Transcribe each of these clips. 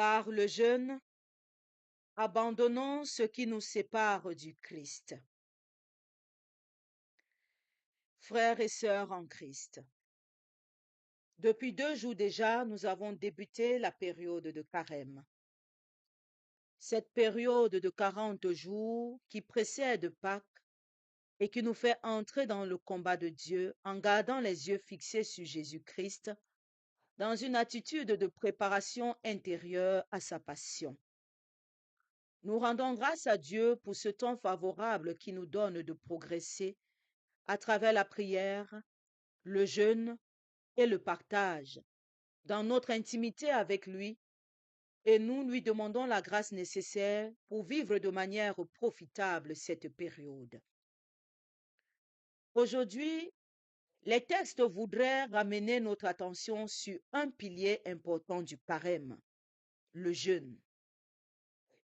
Par le jeûne, abandonnons ce qui nous sépare du Christ. Frères et sœurs en Christ, depuis 2 jours déjà, nous avons débuté la période de Carême. Cette période de 40 jours qui précède Pâques et qui nous fait entrer dans le combat de Dieu en gardant les yeux fixés sur Jésus-Christ dans une attitude de préparation intérieure à sa passion. Nous rendons grâce à Dieu pour ce temps favorable qui nous donne de progresser à travers la prière, le jeûne et le partage dans notre intimité avec lui, et nous lui demandons la grâce nécessaire pour vivre de manière profitable cette période. Aujourd'hui, les textes voudraient ramener notre attention sur un pilier important du carême, le jeûne.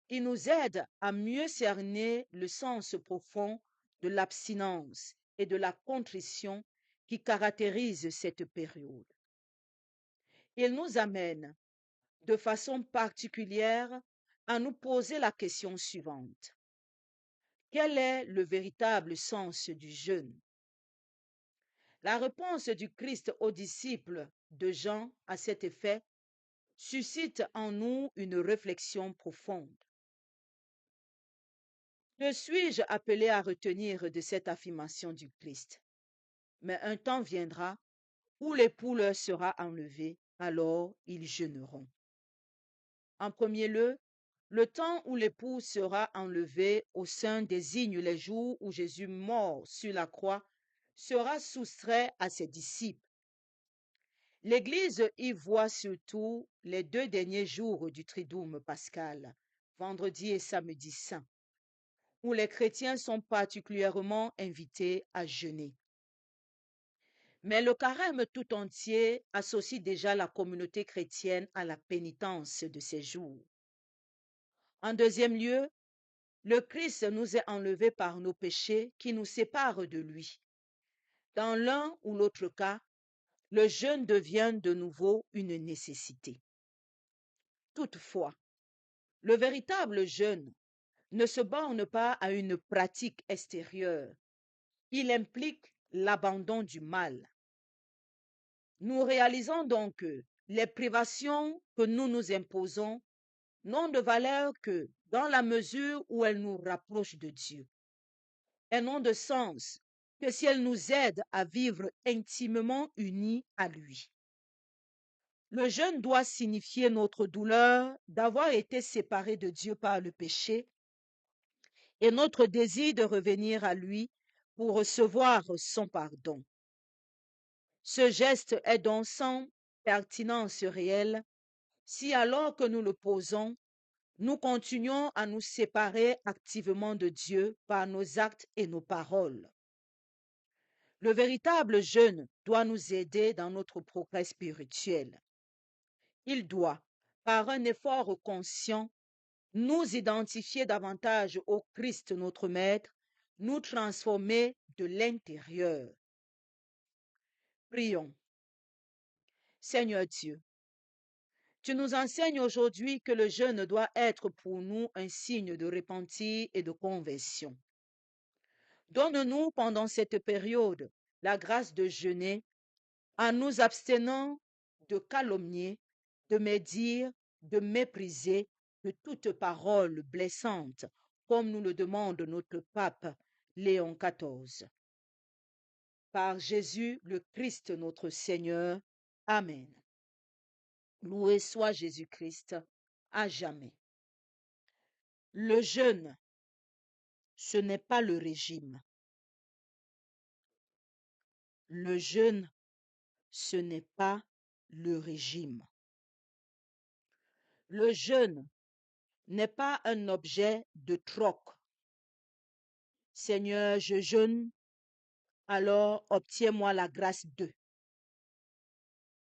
Il nous aide à mieux cerner le sens profond de l'abstinence et de la contrition qui caractérise cette période. Il nous amène de façon particulière à nous poser la question suivante. Quel est le véritable sens du jeûne? La réponse du Christ aux disciples de Jean à cet effet suscite en nous une réflexion profonde. Que suis-je appelé à retenir de cette affirmation du Christ? Mais un temps viendra où l'époux leur sera enlevé, alors ils jeûneront. En premier lieu, le temps où l'époux sera enlevé au sein désigne les jours où Jésus, mort sur la croix, sera soustrait à ses disciples. L'Église y voit surtout les 2 derniers jours du Triduum pascal, vendredi et samedi saint, où les chrétiens sont particulièrement invités à jeûner. Mais le carême tout entier associe déjà la communauté chrétienne à la pénitence de ces jours. En deuxième lieu, le Christ nous est enlevé par nos péchés qui nous séparent de lui. Dans l'un ou l'autre cas, le jeûne devient de nouveau une nécessité. Toutefois, le véritable jeûne ne se borne pas à une pratique extérieure. Il implique l'abandon du mal. Nous réalisons donc que les privations que nous nous imposons n'ont de valeur que dans la mesure où elles nous rapprochent de Dieu. Elles n'ont de sens que si elles nous aident à vivre intimement unis à lui. Le jeûne doit signifier notre douleur d'avoir été séparés de Dieu par le péché et notre désir de revenir à lui pour recevoir son pardon. Ce geste est donc sans pertinence réelle si alors que nous le posons, nous continuons à nous séparer activement de Dieu par nos actes et nos paroles. Le véritable jeûne doit nous aider dans notre progrès spirituel. Il doit, par un effort conscient, nous identifier davantage au Christ notre Maître, nous transformer de l'intérieur. Prions. Seigneur Dieu, tu nous enseignes aujourd'hui que le jeûne doit être pour nous un signe de repentir et de conversion. Donne-nous pendant cette période la grâce de jeûner en nous abstenant de calomnier, de médire, de mépriser, de toute parole blessante, comme nous le demande notre pape Léon XIV. Par Jésus le Christ notre Seigneur. Amen. Loué soit Jésus-Christ à jamais. Le jeûne, ce n'est pas le régime. Le jeûne, ce n'est pas le régime. Le jeûne n'est pas un objet de troc. Seigneur, je jeûne, alors obtiens-moi la grâce de.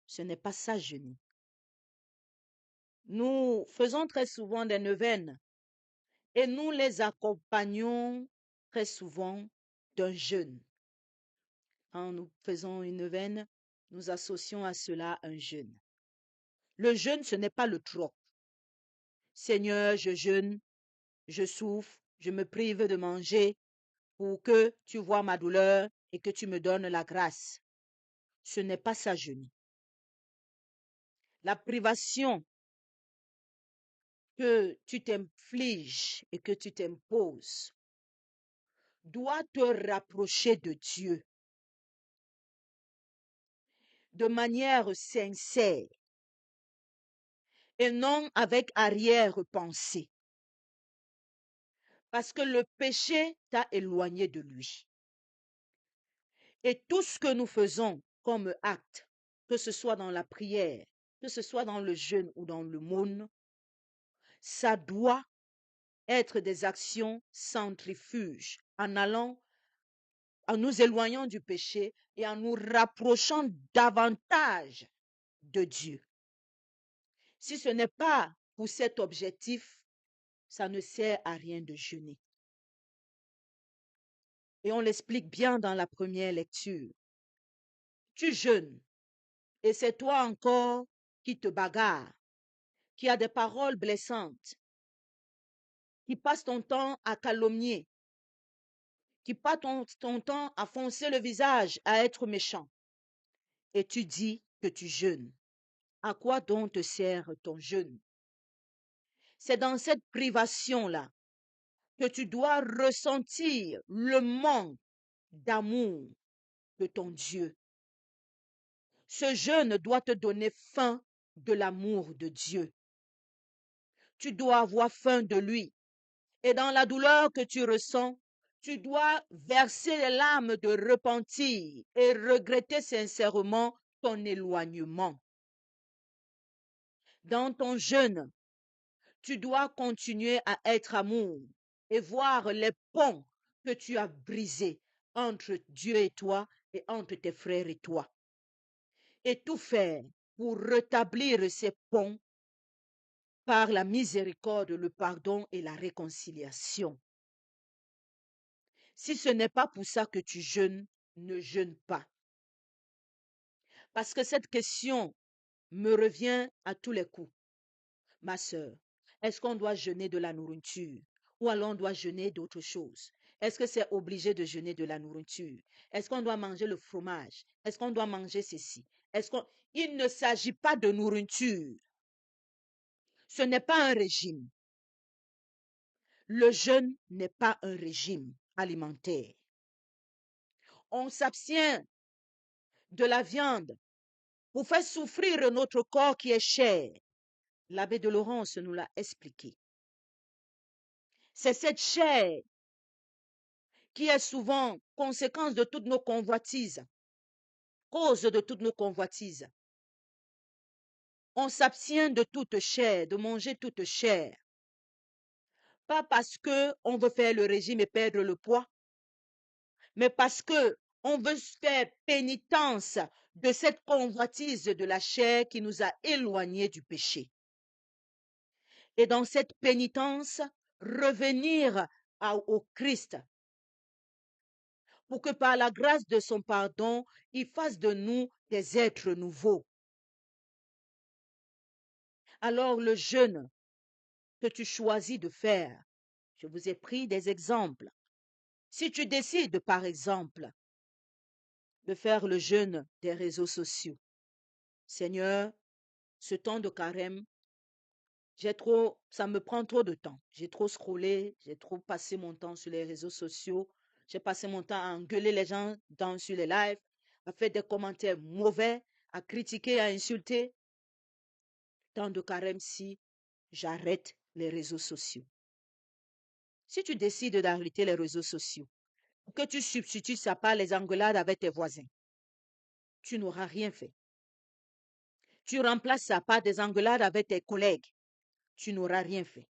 Ce n'est pas ça jeûner. Nous faisons très souvent des neuvaines et nous les accompagnons très souvent d'un jeûne. Quand nous faisons une neuvaine, nous associons à cela un jeûne. Le jeûne, ce n'est pas le troc. Seigneur, je jeûne, je souffre, je me prive de manger pour que tu vois ma douleur et que tu me donnes la grâce. Ce n'est pas ça jeûner. La privation que tu t'infliges et que tu t'imposes doit te rapprocher de Dieu de manière sincère et non avec arrière-pensée, parce que le péché t'a éloigné de lui. Et tout ce que nous faisons comme acte, que ce soit dans la prière, que ce soit dans le jeûne ou dans le l'aumône, ça doit être des actions centrifuges, en nous éloignant du péché et en nous rapprochant davantage de Dieu. Si ce n'est pas pour cet objectif, ça ne sert à rien de jeûner. Et on l'explique bien dans la première lecture. Tu jeûnes et c'est toi encore qui te bagarres, qui a des paroles blessantes, qui passe ton temps à calomnier, qui passe ton temps à foncer le visage, à être méchant. Et tu dis que tu jeûnes. À quoi donc te sert ton jeûne? C'est dans cette privation-là que tu dois ressentir le manque d'amour de ton Dieu. Ce jeûne doit te donner faim de l'amour de Dieu. Tu dois avoir faim de lui. Et dans la douleur que tu ressens, tu dois verser les larmes de repentir et regretter sincèrement ton éloignement. Dans ton jeûne, tu dois continuer à être amour et voir les ponts que tu as brisés entre Dieu et toi et entre tes frères et toi. Et tout faire pour rétablir ces ponts par la miséricorde, le pardon et la réconciliation. Si ce n'est pas pour ça que tu jeûnes, ne jeûne pas. Parce que cette question me revient à tous les coups. Ma sœur, est-ce qu'on doit jeûner de la nourriture ou alors on doit jeûner d'autre chose? Est-ce que c'est obligé de jeûner de la nourriture? Est-ce qu'on doit manger le fromage? Est-ce qu'on doit manger ceci? Il ne s'agit pas de nourriture. Ce n'est pas un régime. Le jeûne n'est pas un régime alimentaire. On s'abstient de la viande pour faire souffrir notre corps qui est cher. L'abbé de Laurence nous l'a expliqué. C'est cette chair qui est souvent conséquence de toutes nos convoitises, cause de toutes nos convoitises. On s'abstient de toute chair, de manger toute chair. Pas parce que on veut faire le régime et perdre le poids, mais parce que on veut faire pénitence de cette convoitise de la chair qui nous a éloignés du péché. Et dans cette pénitence, revenir au Christ pour que par la grâce de son pardon, il fasse de nous des êtres nouveaux. Alors le jeûne que tu choisis de faire, je vous ai pris des exemples. Si tu décides, par exemple, de faire le jeûne des réseaux sociaux, Seigneur, ce temps de carême, ça me prend trop de temps. J'ai trop scrollé, j'ai trop passé mon temps sur les réseaux sociaux, j'ai passé mon temps à engueuler les gens sur les lives, à faire des commentaires mauvais, à critiquer, à insulter. Temps de carême, si j'arrête les réseaux sociaux. Si tu décides d'arrêter les réseaux sociaux, que tu substitues ça par les engueulades avec tes voisins, tu n'auras rien fait. Tu remplaces ça par des engueulades avec tes collègues, tu n'auras rien fait.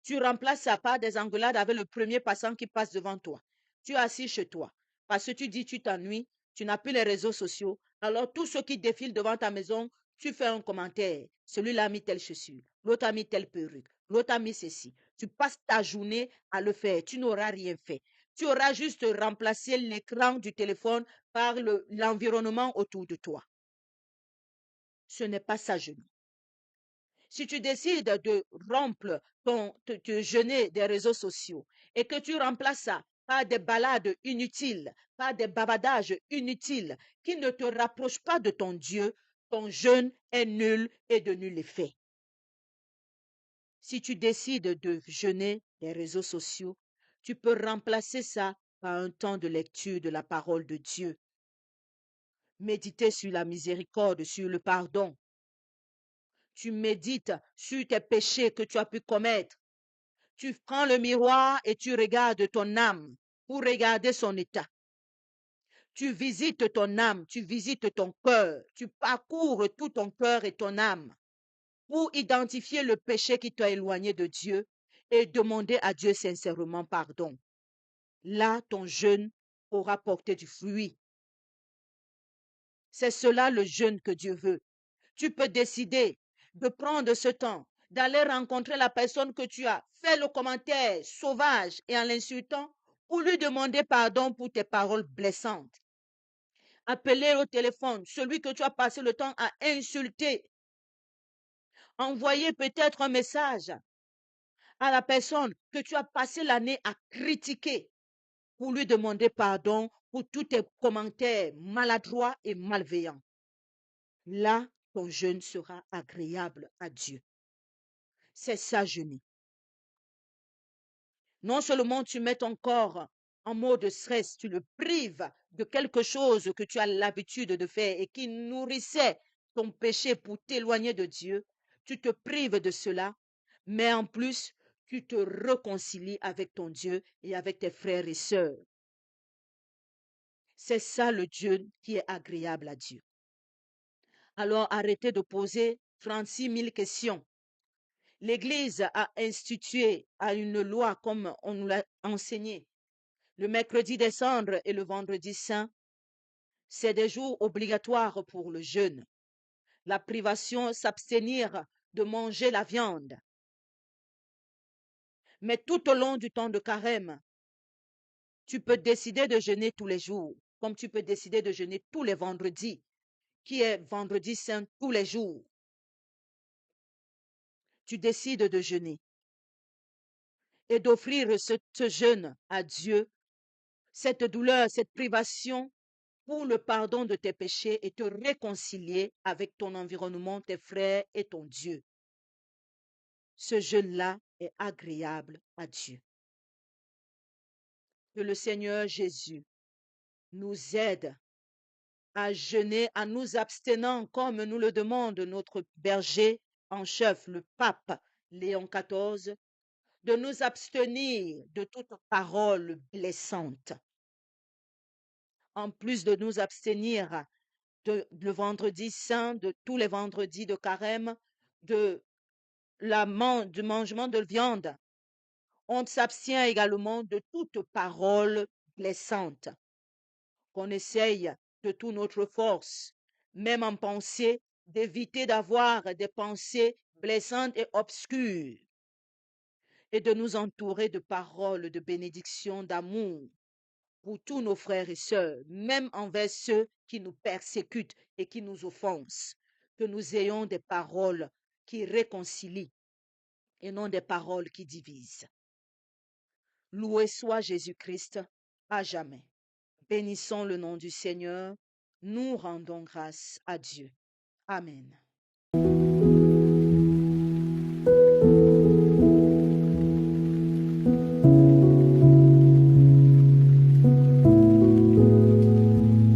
Tu remplaces ça par des engueulades avec le premier passant qui passe devant toi. Tu es assis chez toi parce que tu dis tu t'ennuies, tu n'as plus les réseaux sociaux. Alors tous ceux qui défilent devant ta maison, tu fais un commentaire. Celui-là a mis telle chaussure, l'autre a mis telle perruque, l'autre a mis ceci. Tu passes ta journée à le faire. Tu n'auras rien fait. Tu auras juste remplacé l'écran du téléphone par l'environnement autour de toi. Ce n'est pas ça jeûner. Si tu décides de rompre te jeûner des réseaux sociaux et que tu remplaces ça par des balades inutiles, par des bavadages inutiles qui ne te rapprochent pas de ton Dieu, ton jeûne est nul et de nul effet. Si tu décides de jeûner des réseaux sociaux, tu peux remplacer ça par un temps de lecture de la parole de Dieu. Méditer sur la miséricorde, sur le pardon. Tu médites sur tes péchés que tu as pu commettre. Tu prends le miroir et tu regardes ton âme pour regarder son état. Tu visites ton âme, tu visites ton cœur, tu parcours tout ton cœur et ton âme pour identifier le péché qui t'a éloigné de Dieu et demander à Dieu sincèrement pardon. Là, ton jeûne aura porté du fruit. C'est cela le jeûne que Dieu veut. Tu peux décider de prendre ce temps, d'aller rencontrer la personne que tu as fait le commentaire sauvage et en l'insultant, ou lui demander pardon pour tes paroles blessantes. Appeler au téléphone celui que tu as passé le temps à insulter. Envoyer peut-être un message à la personne que tu as passé l'année à critiquer pour lui demander pardon pour tous tes commentaires maladroits et malveillants. Là, ton jeûne sera agréable à Dieu. C'est ça, jeûner. Non seulement tu mets ton corps en mode stress, tu le prives de quelque chose que tu as l'habitude de faire et qui nourrissait ton péché pour t'éloigner de Dieu, tu te prives de cela, mais en plus, tu te réconcilies avec ton Dieu et avec tes frères et sœurs. C'est ça le jeûne qui est agréable à Dieu. Alors arrêtez de poser 36 000 questions. L'Église a institué à une loi comme on nous l'a enseigné. Le mercredi des cendres et le vendredi saint, c'est des jours obligatoires pour le jeûne. La privation, s'abstenir de manger la viande. Mais tout au long du temps de carême, tu peux décider de jeûner tous les jours, comme tu peux décider de jeûner tous les vendredis, qui est vendredi saint tous les jours. Tu décides de jeûner et d'offrir ce jeûne à Dieu, cette douleur, cette privation pour le pardon de tes péchés et te réconcilier avec ton environnement, tes frères et ton Dieu. Ce jeûne-là est agréable à Dieu. Que le Seigneur Jésus nous aide à jeûner, en nous abstenant comme nous le demande notre berger en chef, le pape Léon XIV, de nous abstenir de toute parole blessante. En plus de nous abstenir le vendredi saint, de tous les vendredis de carême, du mangement de viande, on s'abstient également de toute parole blessante. Qu'on essaye de toute notre force, même en pensée, d'éviter d'avoir des pensées blessantes et obscures et de nous entourer de paroles de bénédiction, d'amour pour tous nos frères et sœurs, même envers ceux qui nous persécutent et qui nous offensent, que nous ayons des paroles qui réconcilient et non des paroles qui divisent. Loué soit Jésus-Christ à jamais. Bénissons le nom du Seigneur. Nous rendons grâce à Dieu. Amen.